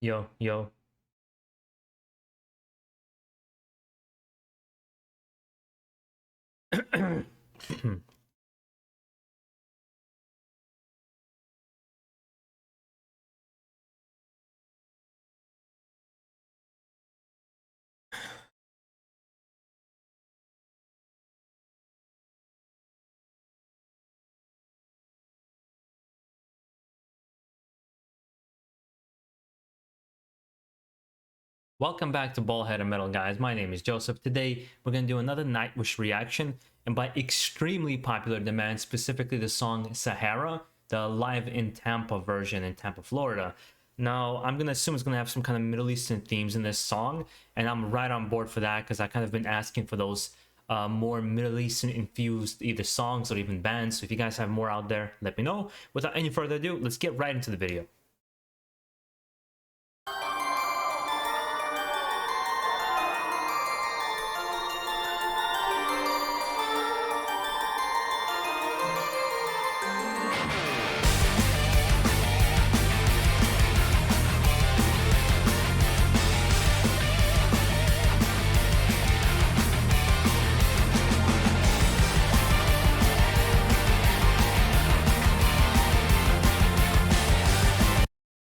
Yo, yo. Welcome back to Ballhead and Metal, guys. My name is Joseph. Today, we're going to do another Nightwish reaction, and by extremely popular demand, specifically the song Sahara, the live in Tampa version in Tampa, Florida. Now, I'm going to assume it's going to have some kind of Middle Eastern themes in this song, and I'm right on board for that because I kind of been asking for those more Middle Eastern infused either songs or even bands. So if you guys have more out there, let me know. Without any further ado, let's get right into the video.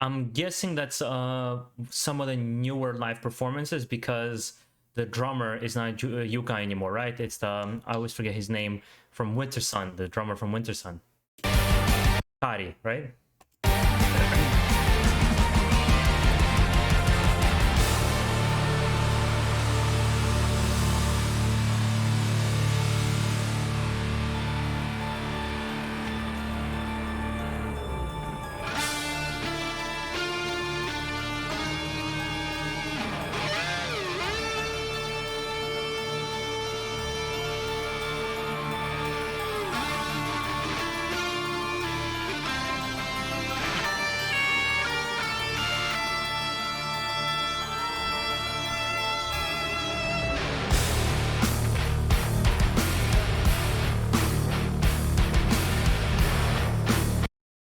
I'm guessing that's some of the newer live performances because the drummer is not Yuka anymore, right? It's the I always forget his name from Winter Sun, the drummer from Winter Sun. Kari, right?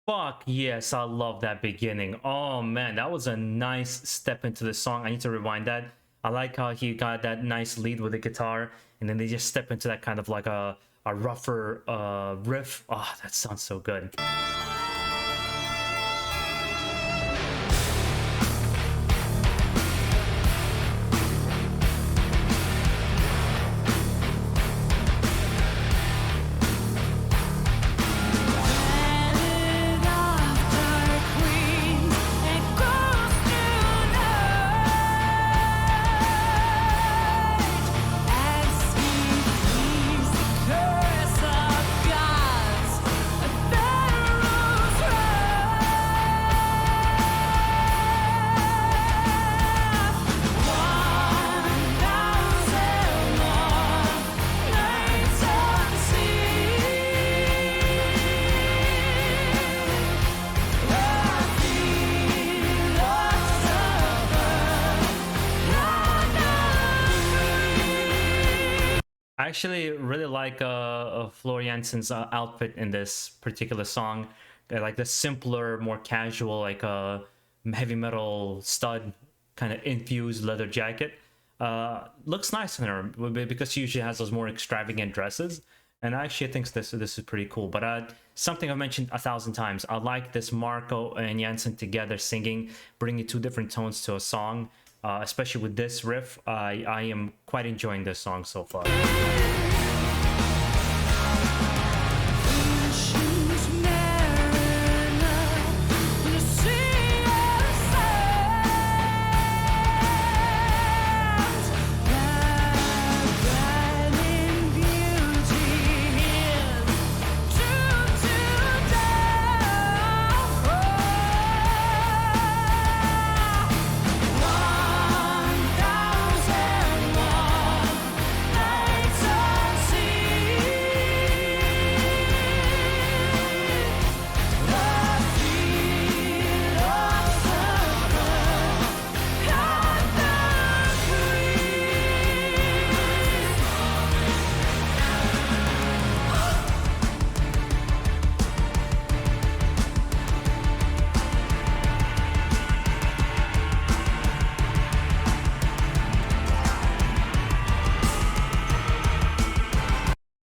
Fuck yes, I love that beginning. Oh man, that was a nice step into the song. I need to rewind that. I like how he got that nice lead with the guitar, and then they just step into that kind of like a rougher riff. Oh, that sounds so good. I actually really like Floor Jansen's outfit in this particular song. Like the simpler, more casual, like heavy metal stud kind of infused leather jacket. Looks nice on her because she usually has those more extravagant dresses. And I actually think this is pretty cool. But something I've mentioned 1,000 times, I like this Marco and Jansen together singing, bringing two different tones to a song. Especially with this riff, I am quite enjoying this song so far.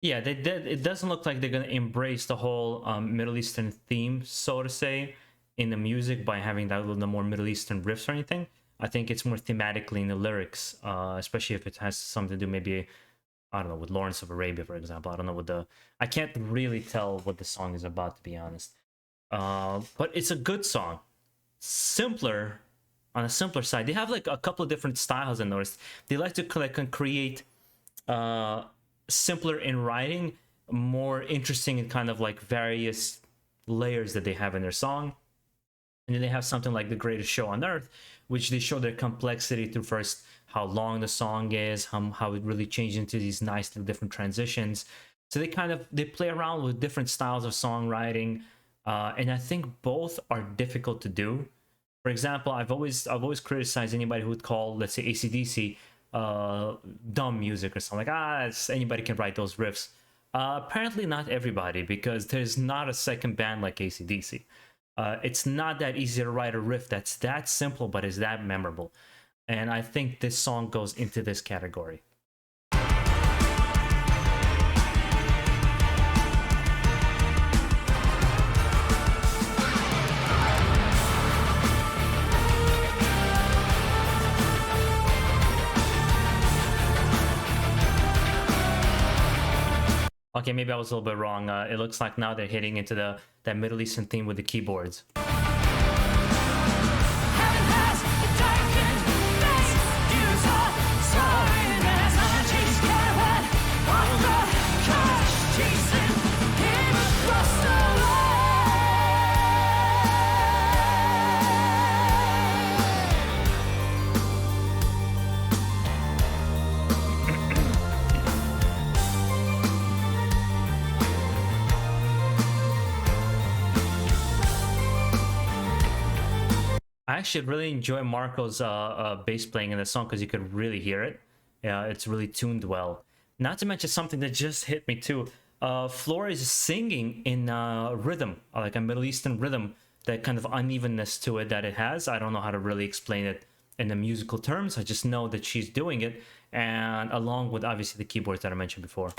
Yeah, they did. It doesn't look like they're gonna embrace the whole Middle Eastern theme, so to say, in the music by having that little more Middle Eastern riffs or anything. I think it's more thematically in the lyrics, especially if it has something to do maybe, I don't know, with Lawrence of Arabia, for example. I don't know what the I can't really tell what the song is about, to be honest. But it's a good song. Simpler, on a simpler side. They have like a couple of different styles. I noticed they like to like create uh simpler in writing, more interesting in kind of like various layers that they have in their song. And then they have something like The Greatest Show on Earth, which they show their complexity through first how long the song is, how it really changed into these nice little different transitions. So they play around with different styles of songwriting, and I think both are difficult to do. For example, I've always criticized anybody who would call, let's say, AC/DC dumb music or something, like anybody can write those riffs. Apparently not everybody, because there's not a second band like AC/DC. It's not that easy to write a riff that's that simple but is that memorable, and I think this song goes into this category. Okay, maybe I was a little bit wrong. It looks like now they're hitting into that Middle Eastern theme with the keyboards. I actually really enjoy Marco's bass playing in the song because you could really hear it. Yeah, it's really tuned well. Not to mention something that just hit me too. Flora is singing in rhythm, like a Middle Eastern rhythm. That kind of unevenness to it that it has. I don't know how to really explain it in the musical terms. I just know that she's doing it, and along with obviously the keyboards that I mentioned before.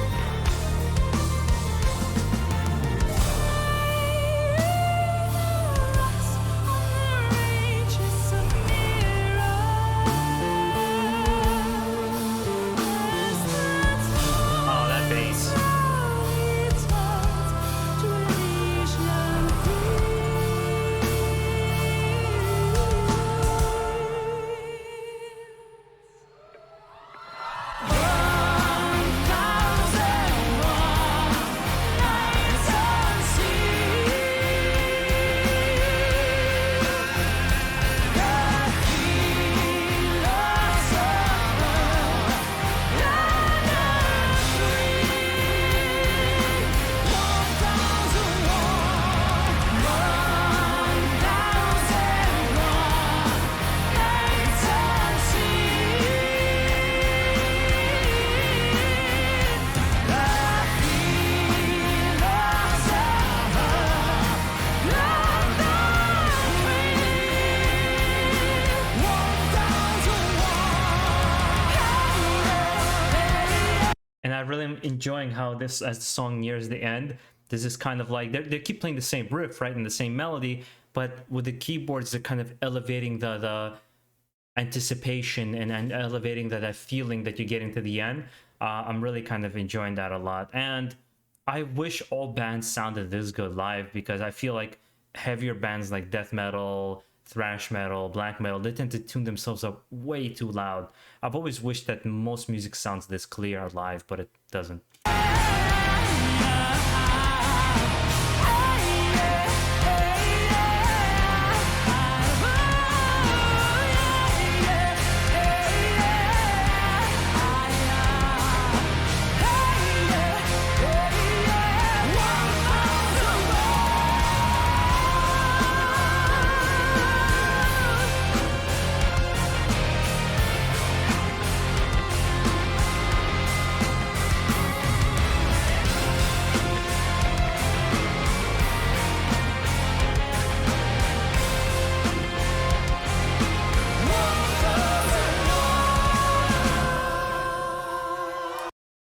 And I really am enjoying how this, as the song nears the end, this is kind of like they keep playing the same riff, right, and the same melody, but with the keyboards, they're kind of elevating the anticipation and elevating that feeling that you're getting to the end. I'm really kind of enjoying that a lot, and I wish all bands sounded this good live, because I feel like heavier bands like death metal, thrash metal, black metal, they tend to tune themselves up way too loud. I've always wished that most music sounds this clear live, but it doesn't.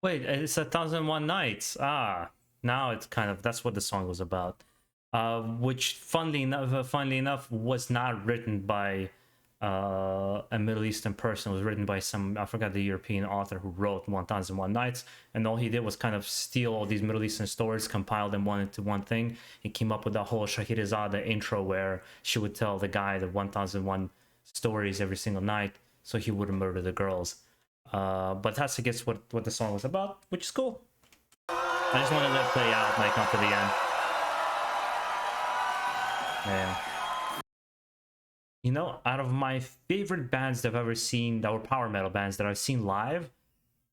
Wait, it's 1001 Nights. Ah, now it's kind of that's what the song was about. Which funnily enough, was not written by a Middle Eastern person. It was written by some, I forgot, the European author who wrote 1001 Nights, and all he did was kind of steal all these Middle Eastern stories, compile them one into one thing. He came up with that whole Shahrazada intro where she would tell the guy the 1001 stories every single night, so he wouldn't murder the girls. But that's, I guess, what the song was about, which is cool. I just want to let it play out and I come to the end. Yeah. You know, out of my favorite bands that I've ever seen that were power metal bands that I've seen live,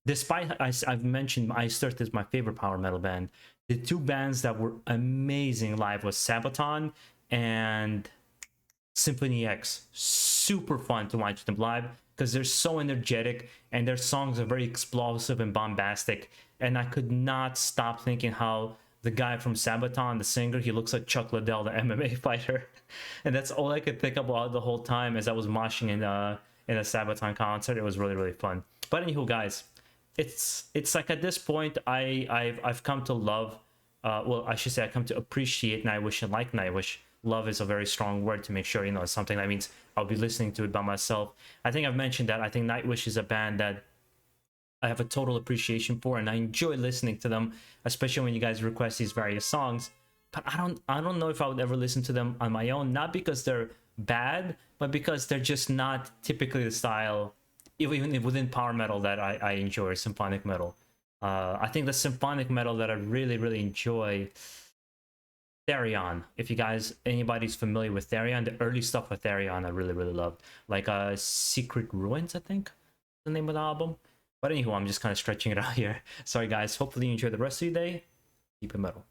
despite I've mentioned Iced is my favorite power metal band, the two bands that were amazing live was Sabaton and Symphony X. Super fun to watch them live because they're so energetic and their songs are very explosive and bombastic. And I could not stop thinking how the guy from Sabaton, the singer, he looks like Chuck Liddell, the MMA fighter. And that's all I could think about the whole time as I was moshing in a Sabaton concert. It was really, really fun. But anywho, guys, it's like at this point I've come to love, well, I should say I come to appreciate Nightwish and like Nightwish. Love is a very strong word to make sure, you know, it's something that means I'll be listening to it by myself. I think I've mentioned that I think Nightwish is a band that I have a total appreciation for, and I enjoy listening to them, especially when you guys request these various songs. But I don't know if I would ever listen to them on my own, not because they're bad, but because they're just not typically the style, even within power metal, that I enjoy, or symphonic metal. I think the symphonic metal that I really, really enjoy, Therion. If you guys, anybody's familiar with Therion, the early stuff with Therion I really, really loved. Like Secret Ruins, I think, the name of the album. But anyway, I'm just kind of stretching it out here. Sorry guys, hopefully you enjoy the rest of your day. Keep it metal.